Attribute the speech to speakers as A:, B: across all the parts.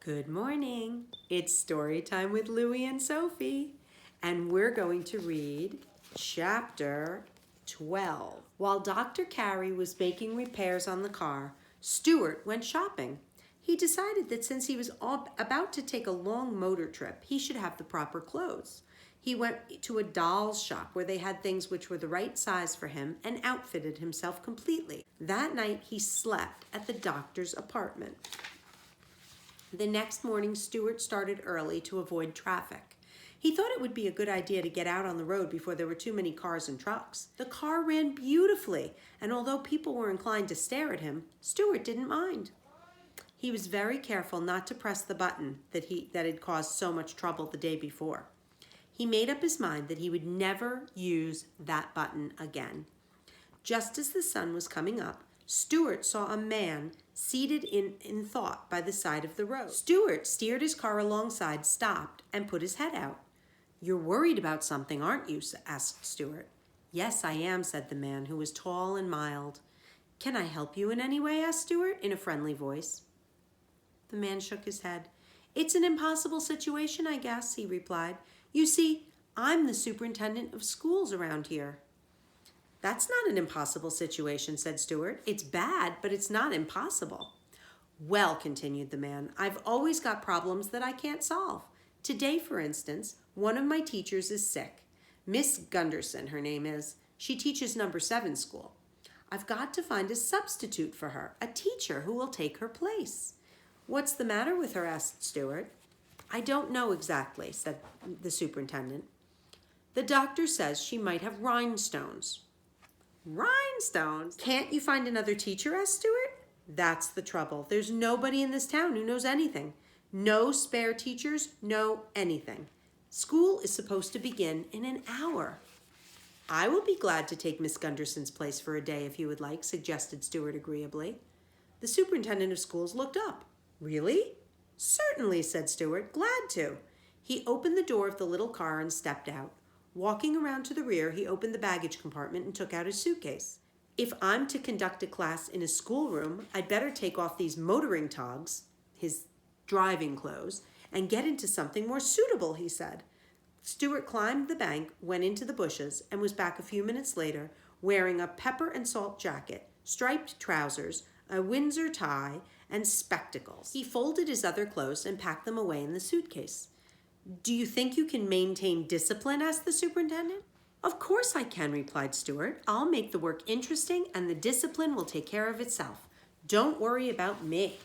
A: Good morning. It's story time with Louie and Sophie, and we're going to read chapter 12. While Dr. Carey was making repairs on the car, Stuart went shopping. He decided that since he was about to take a long motor trip, he should have the proper clothes. He went to a doll's shop where they had things which were the right size for him and outfitted himself completely. That night, he slept at the doctor's apartment. The next morning, Stuart started early to avoid traffic. He thought it would be a good idea to get out on the road before there were too many cars and trucks. The car ran beautifully, and although people were inclined to stare at him, Stuart didn't mind. He was very careful not to press the button that had caused so much trouble the day before. He made up his mind that he would never use that button again. Just as the sun was coming up, Stuart saw a man seated in thought by the side of the road. Stuart steered his car alongside, stopped, and put his head out. "You're worried about something, aren't you?" asked Stuart. "Yes, I am," said the man, who was tall and mild. "Can I help you in any way?" asked Stuart in a friendly voice. The man shook his head. "It's an impossible situation, I guess," he replied. "You see, I'm the superintendent of schools around here." "That's not an impossible situation," said Stuart. "It's bad, but it's not impossible." "Well," continued the man, "I've always got problems that I can't solve. Today, for instance, one of my teachers is sick. Miss Gunderson, her name is. She teaches number 7 school. I've got to find a substitute for her, a teacher who will take her place." "What's the matter with her?" asked Stuart. "I don't know exactly," said the superintendent. "The doctor says she might have rhinestones." "Rhinestones? Can't you find another teacher?" asked Stuart. "That's the trouble. There's nobody in this town who knows anything. No spare teachers, no anything. School is supposed to begin in an hour." "I will be glad to take Miss Gunderson's place for a day if you would like," suggested Stuart agreeably. The superintendent of schools looked up. "Really?" "Certainly," said Stuart. "Glad to." He opened the door of the little car and stepped out. Walking around to the rear, he opened the baggage compartment and took out his suitcase. "If I'm to conduct a class in a schoolroom, I'd better take off these motoring togs," his driving clothes, "and get into something more suitable," he said. Stuart climbed the bank, went into the bushes, and was back a few minutes later wearing a pepper and salt jacket, striped trousers, a Windsor tie, and spectacles. He folded his other clothes and packed them away in the suitcase. "Do you think you can maintain discipline?" asked the superintendent. "Of course I can," replied Stuart. "I'll make the work interesting and the discipline will take care of itself. Don't worry about me."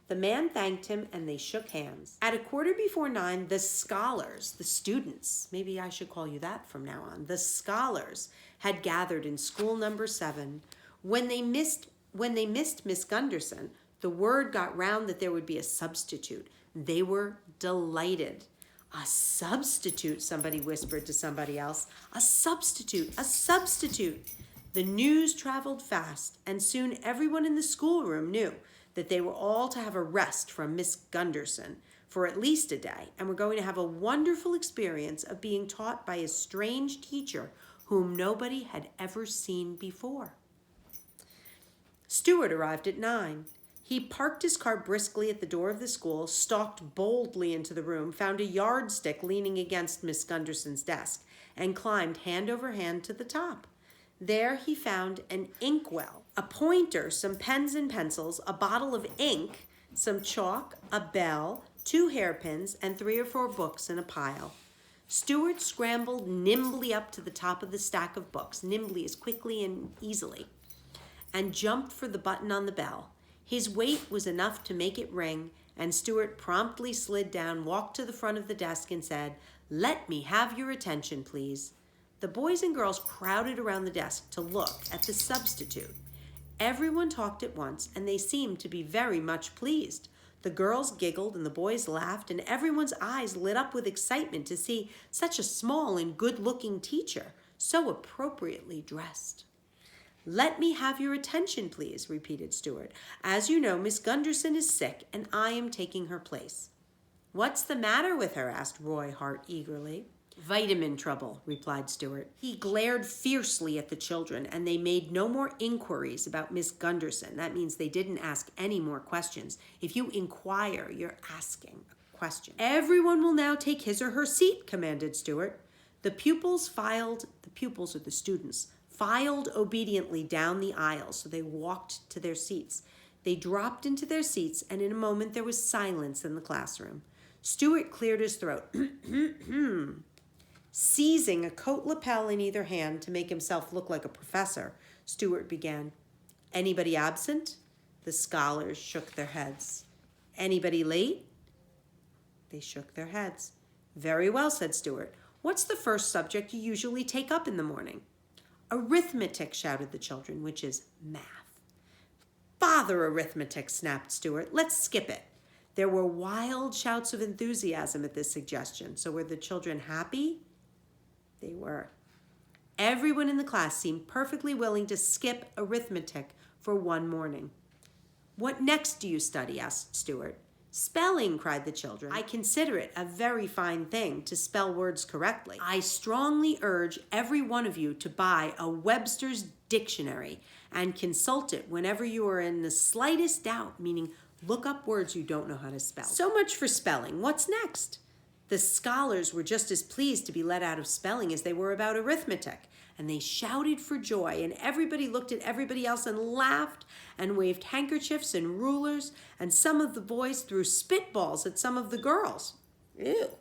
A: The man thanked him and they shook hands. At 9:15, the scholars, the students, maybe I should call you that from now on, the scholars had gathered in school number 7. When they missed Miss Gunderson, the word got round that there would be a substitute. They were delighted. "A substitute," somebody whispered to somebody else. "A substitute, a substitute." The news traveled fast, and soon everyone in the schoolroom knew that they were all to have a rest from Miss Gunderson for at least a day, and were going to have a wonderful experience of being taught by a strange teacher whom nobody had ever seen before. Stuart arrived at 9. He parked his car briskly at the door of the school, stalked boldly into the room, found a yardstick leaning against Miss Gunderson's desk, and climbed hand over hand to the top. There he found an inkwell, a pointer, some pens and pencils, a bottle of ink, some chalk, a bell, 2 hairpins, and 3 or 4 books in a pile. Stuart scrambled nimbly up to the top of the stack of books, nimbly as quickly and easily, and jumped for the button on the bell. His weight was enough to make it ring, and Stuart promptly slid down, walked to the front of the desk, and said, "Let me have your attention, please." The boys and girls crowded around the desk to look at the substitute. Everyone talked at once, and they seemed to be very much pleased. The girls giggled and the boys laughed, and everyone's eyes lit up with excitement to see such a small and good-looking teacher, so appropriately dressed. "Let me have your attention, please," repeated Stuart. "As you know, Miss Gunderson is sick, and I am taking her place." "What's the matter with her?" asked Roy Hart eagerly. Vitamin trouble, replied Stuart. He glared fiercely at the children, and they made no more inquiries about Miss Gunderson. That means they didn't ask any more questions. If you inquire, you're asking a question. Everyone will now take his or her seat, commanded Stuart. The pupils are the students, filed obediently down the aisle, so they walked to their seats. They dropped into their seats, and in a moment there was silence in the classroom. Stuart cleared his throat. Seizing a coat lapel in either hand to make himself look like a professor, Stuart began. Anybody absent? The scholars shook their heads. Anybody late? They shook their heads. Very well, said Stuart. What's the first subject you usually take up in the morning? Arithmetic, shouted the children, which is math. Bother arithmetic, snapped Stuart. Let's skip it. There were wild shouts of enthusiasm at this suggestion. So were the children happy? They were. Everyone in the class seemed perfectly willing to skip arithmetic for one morning. What next do you study? Asked Stuart. Spelling, cried the children. I consider it a very fine thing to spell words correctly. I strongly urge every one of you to buy a Webster's dictionary and consult it whenever you are in the slightest doubt, meaning look up words you don't know how to spell. So much for spelling. What's next? The scholars were just as pleased to be let out of spelling as they were about arithmetic, and they shouted for joy, and everybody looked at everybody else and laughed and waved handkerchiefs and rulers, and some of the boys threw spitballs at some of the girls. Ew.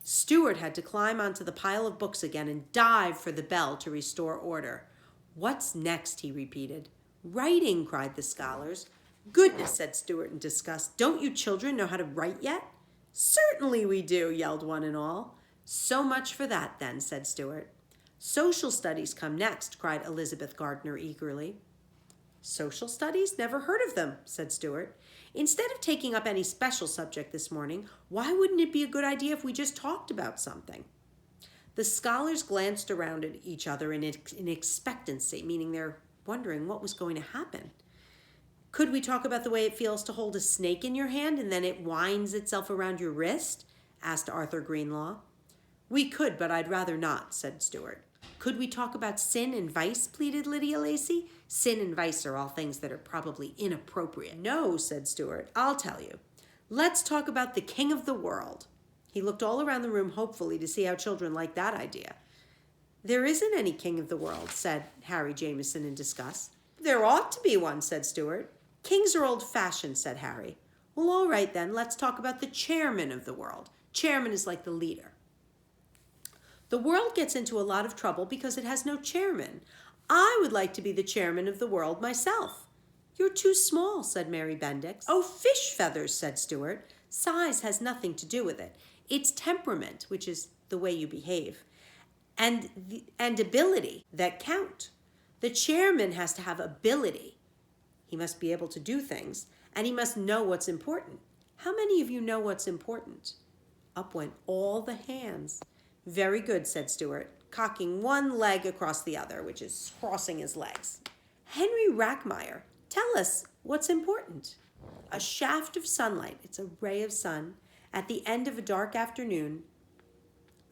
A: Stuart had to climb onto the pile of books again and dive for the bell to restore order. What's next? He repeated. Writing, cried the scholars. Goodness, said Stuart in disgust. Don't you children know how to write yet? Certainly we do, yelled one and all. So much for that, then, said Stuart. Social studies come next, cried Elizabeth Gardner eagerly. Social studies? Never heard of them, said Stuart. Instead of taking up any special subject this morning, why wouldn't it be a good idea if we just talked about something? The scholars glanced around at each other in expectancy, meaning they're wondering what was going to happen. Could we talk about the way it feels to hold a snake in your hand and then it winds itself around your wrist? Asked Arthur Greenlaw. We could, but I'd rather not, said Stuart. Could we talk about sin and vice, pleaded Lydia Lacey. Sin and vice are all things that are probably inappropriate. No, said Stuart, I'll tell you. Let's talk about the king of the world. He looked all around the room hopefully to see how children liked that idea. There isn't any king of the world, said Harry Jameson in disgust. There ought to be one, said Stuart. Kings are old-fashioned, said Harry. Well, all right then, let's talk about the chairman of the world. Chairman is like the leader. The world gets into a lot of trouble because it has no chairman. I would like to be the chairman of the world myself. You're too small, said Mary Bendix. Oh, fish feathers, said Stuart. Size has nothing to do with it. It's temperament, which is the way you behave, and ability that count. The chairman has to have ability. He must be able to do things, and he must know what's important. How many of you know what's important? Up went all the hands. Very good, said Stuart, cocking one leg across the other, which is crossing his legs. Henry Rackmeyer, tell us what's important. A shaft of sunlight, it's a ray of sun, at the end of a dark afternoon,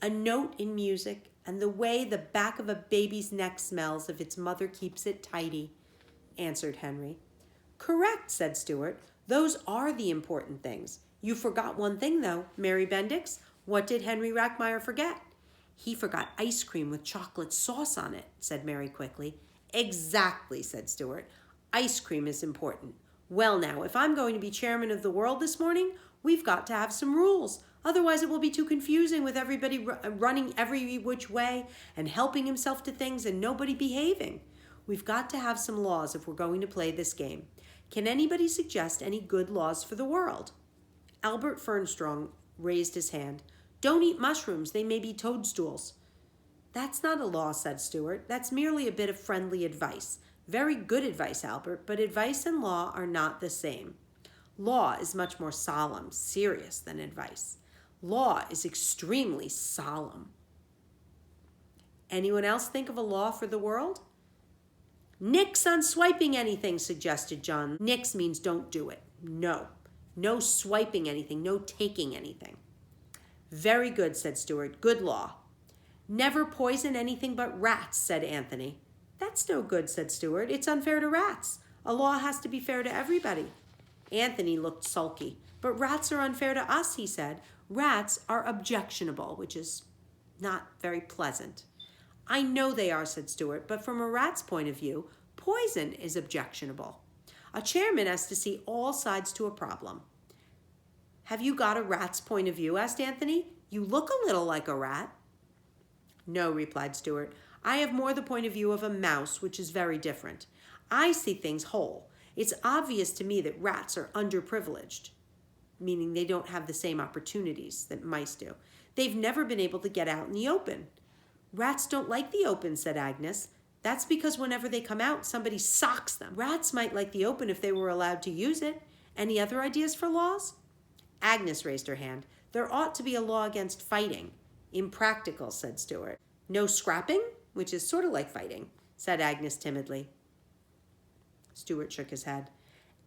A: a note in music, and the way the back of a baby's neck smells if its mother keeps it tidy, answered Henry. Correct, said Stuart. Those are the important things. You forgot one thing, though, Mary Bendix. What did Henry Rackmeyer forget? He forgot ice cream with chocolate sauce on it, said Mary quickly. Exactly, said Stuart. Ice cream is important. Well now, if I'm going to be chairman of the world this morning, we've got to have some rules. Otherwise it will be too confusing with everybody running every which way and helping himself to things and nobody behaving. We've got to have some laws if we're going to play this game. Can anybody suggest any good laws for the world? Albert Fernstrong raised his hand. Don't eat mushrooms, they may be toadstools. That's not a law, said Stuart. That's merely a bit of friendly advice. Very good advice, Albert, but advice and law are not the same. Law is much more solemn, serious than advice. Law is extremely solemn. Anyone else think of a law for the world? Nix on swiping anything, suggested John. Nix means don't do it. No. No swiping anything, no taking anything. Very good, said Stuart. Good law. Never poison anything but rats, said Anthony. That's no good, said Stuart. It's unfair to rats. A law has to be fair to everybody. Anthony looked sulky. But rats are unfair to us, he said. Rats are objectionable, which is not very pleasant. I know they are, said Stuart, but from a rat's point of view, poison is objectionable. A chairman has to see all sides to a problem. Have you got a rat's point of view? Asked Anthony. You look a little like a rat. No, replied Stuart. I have more the point of view of a mouse, which is very different. I see things whole. It's obvious to me that rats are underprivileged, meaning they don't have the same opportunities that mice do. They've never been able to get out in the open. Rats don't like the open, said Agnes. That's because whenever they come out, somebody socks them. Rats might like the open if they were allowed to use it. Any other ideas for laws? Agnes raised her hand. There ought to be a law against fighting. Impractical, said Stuart. No scrapping, which is sort of like fighting, said Agnes timidly. Stuart shook his head.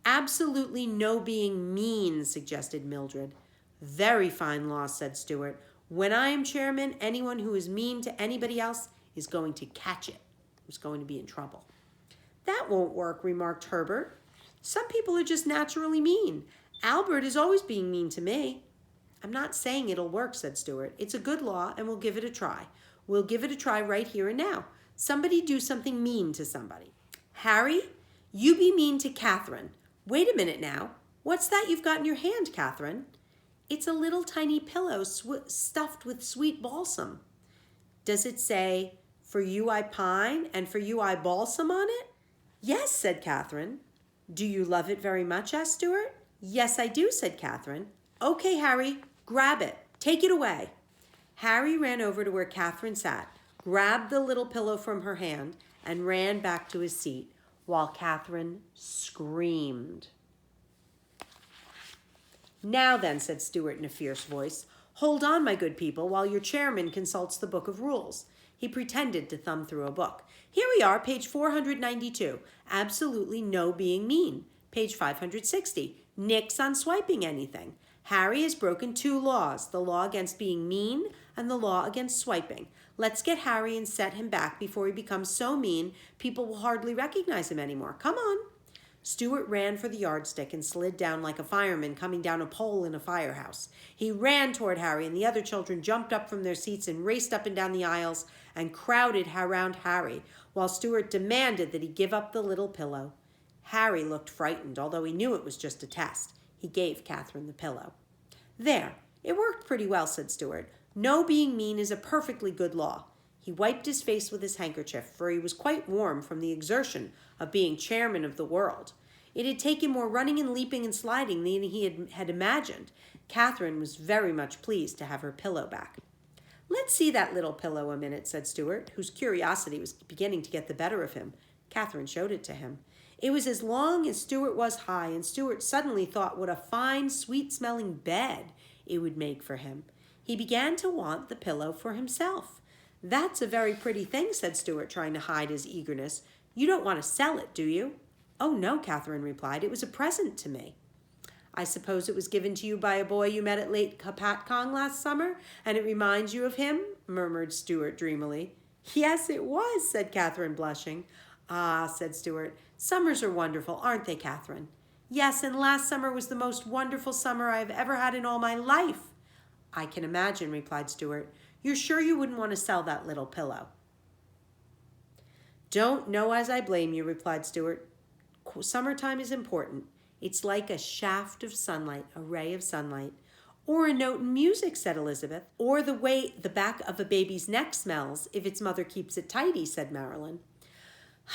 A: Absolutely no being mean, suggested Mildred. Very fine law, said Stuart. When I am chairman, anyone who is mean to anybody else is going to catch it. Who's going to be in trouble. That won't work, remarked Herbert. Some people are just naturally mean. Albert is always being mean to me. I'm not saying it'll work, said Stuart. It's a good law, and we'll give it a try. We'll give it a try right here and now. Somebody do something mean to somebody. Harry, you be mean to Catherine. Wait a minute now. What's that you've got in your hand, Catherine? It's a little tiny pillow stuffed with sweet balsam. Does it say, for you I pine and for you I balsam on it? Yes, said Catherine. Do you love it very much, asked Stuart. Yes, I do, said Catherine. Okay, Harry, grab it. Take it away. Harry ran over to where Catherine sat, grabbed the little pillow from her hand, and ran back to his seat, while Catherine screamed. Now then, said Stuart in a fierce voice, hold on, my good people, while your chairman consults the book of rules. He pretended to thumb through a book. Here we are, page 492. Absolutely no being mean. Page 560. Nix on swiping anything. Harry has broken 2 laws, the law against being mean and the law against swiping. Let's get Harry and set him back before he becomes so mean people will hardly recognize him anymore. Come on. Stuart ran for the yardstick and slid down like a fireman coming down a pole in a firehouse. He ran toward Harry, and the other children jumped up from their seats and raced up and down the aisles and crowded around Harry, while Stuart demanded that he give up the little pillow. Harry looked frightened, although he knew it was just a test. He gave Catherine the pillow. There, it worked pretty well, said Stuart. No being mean is a perfectly good law. He wiped his face with his handkerchief, for he was quite warm from the exertion of being chairman of the world. It had taken more running and leaping and sliding than he had imagined. Catherine was very much pleased to have her pillow back. Let's see that little pillow a minute, said Stuart, whose curiosity was beginning to get the better of him. Catherine showed it to him. It was as long as Stuart was high, and Stuart suddenly thought what a fine, sweet-smelling bed it would make for him. He began to want the pillow for himself. That's a very pretty thing, said Stuart, trying to hide his eagerness. You don't want to sell it, do you? Oh, no, Catherine replied. It was a present to me. I suppose it was given to you by a boy you met at Lake Kapatcong last summer, and it reminds you of him, murmured Stuart dreamily. Yes, it was, said Catherine, blushing. Ah, said Stuart, summers are wonderful, aren't they, Catherine? Yes, and last summer was the most wonderful summer I've ever had in all my life. I can imagine, replied Stuart. You're sure you wouldn't want to sell that little pillow? Don't know as I blame you, replied Stuart. Summertime is important. It's like a shaft of sunlight, a ray of sunlight. Or a note in music, said Elizabeth. Or the way the back of a baby's neck smells if its mother keeps it tidy, said Marilyn.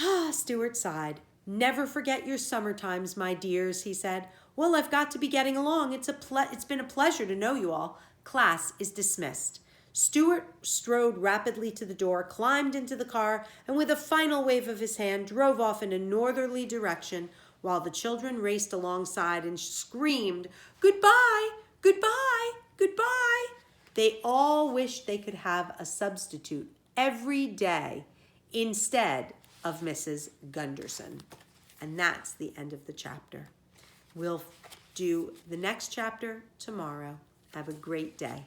A: Ah, Stuart sighed. Never forget your summer times, my dears, he said. Well, I've got to be getting along. It's been a pleasure to know you all. Class is dismissed. Stuart strode rapidly to the door, climbed into the car, and with a final wave of his hand, drove off in a northerly direction, while the children raced alongside and screamed, "Goodbye! Goodbye! Goodbye!" They all wished they could have a substitute every day instead of Mrs. Gunderson. And that's the end of the chapter. We'll do the next chapter tomorrow. Have a great day.